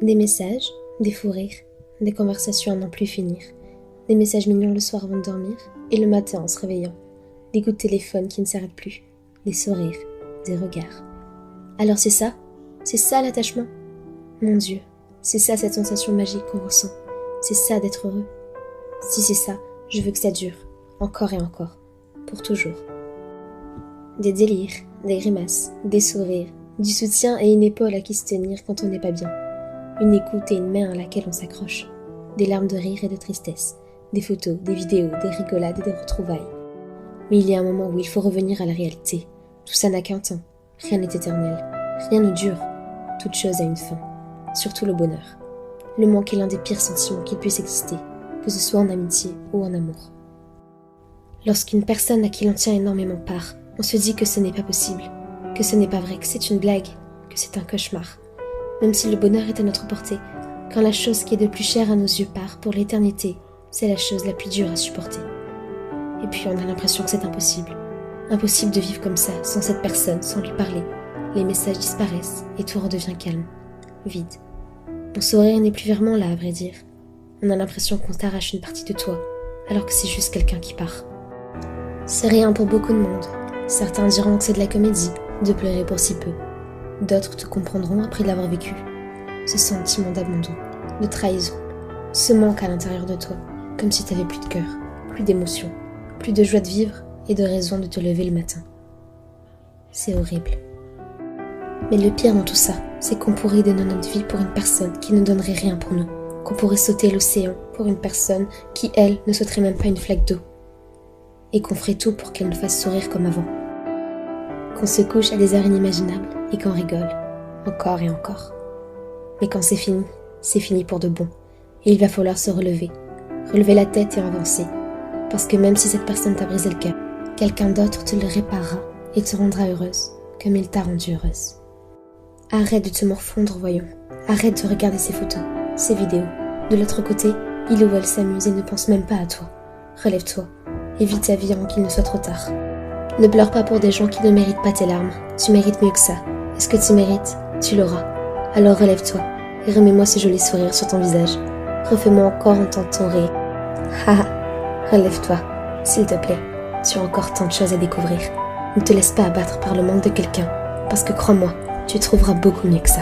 Des messages, des fous rires, des conversations à n'en plus finir, des messages mignons le soir avant de dormir et le matin en se réveillant, des coups de téléphone qui ne s'arrêtent plus, des sourires, des regards. Alors c'est ça l'attachement. Mon Dieu, c'est ça cette sensation magique qu'on ressent, c'est ça d'être heureux. Si c'est ça, je veux que ça dure, encore et encore, pour toujours. Des délires, des grimaces, des sourires, du soutien et une épaule à qui se tenir quand on n'est pas bien. Une écoute et une main à laquelle on s'accroche. Des larmes de rire et de tristesse. Des photos, des vidéos, des rigolades et des retrouvailles. Mais il y a un moment où il faut revenir à la réalité. Tout ça n'a qu'un temps. Rien n'est éternel. Rien ne dure. Toute chose a une fin. Surtout le bonheur. Le manque est l'un des pires sentiments qu'il puisse exister, que ce soit en amitié ou en amour. Lorsqu'une personne à qui l'on tient énormément part, on se dit que ce n'est pas possible, que ce n'est pas vrai, que c'est une blague, que c'est un cauchemar. Même si le bonheur est à notre portée, quand la chose qui est de plus chère à nos yeux part pour l'éternité, c'est la chose la plus dure à supporter. Et puis on a l'impression que c'est impossible. Impossible de vivre comme ça, sans cette personne, sans lui parler. Les messages disparaissent et tout redevient calme, vide. Mon sourire n'est plus vraiment là, à vrai dire. On a l'impression qu'on t'arrache une partie de toi, alors que c'est juste quelqu'un qui part. C'est rien pour beaucoup de monde. Certains diront que c'est de la comédie, de pleurer pour si peu. D'autres te comprendront après l'avoir vécu. Ce sentiment d'abandon, de trahison, ce manque à l'intérieur de toi, comme si t'avais plus de cœur, plus d'émotion, plus de joie de vivre et de raison de te lever le matin. C'est horrible. Mais le pire dans tout ça, c'est qu'on pourrait donner notre vie pour une personne qui ne donnerait rien pour nous, qu'on pourrait sauter l'océan pour une personne qui, elle, ne sauterait même pas une flaque d'eau, et qu'on ferait tout pour qu'elle nous fasse sourire comme avant. Qu'on se couche à des heures inimaginables et qu'on rigole, encore et encore. Mais quand c'est fini pour de bon, et il va falloir se relever la tête et avancer, parce que même si cette personne t'a brisé le cœur, quelqu'un d'autre te le réparera et te rendra heureuse, comme il t'a rendue heureuse. Arrête de te morfondre, voyons. Arrête de regarder ces photos, ces vidéos. De l'autre côté, il ou elle s'amuse et ne pense même pas à toi. Relève-toi et vis ta vie avant qu'il ne soit trop tard. Ne pleure pas pour des gens qui ne méritent pas tes larmes. Tu mérites mieux que ça. Et ce que tu mérites, tu l'auras. Alors relève-toi et remets-moi ce joli sourire sur ton visage. Refais-moi encore entendre ton rire. Haha, relève-toi, s'il te plaît. Tu as encore tant de choses à découvrir. Ne te laisse pas abattre par le manque de quelqu'un, parce que crois-moi, tu trouveras beaucoup mieux que ça.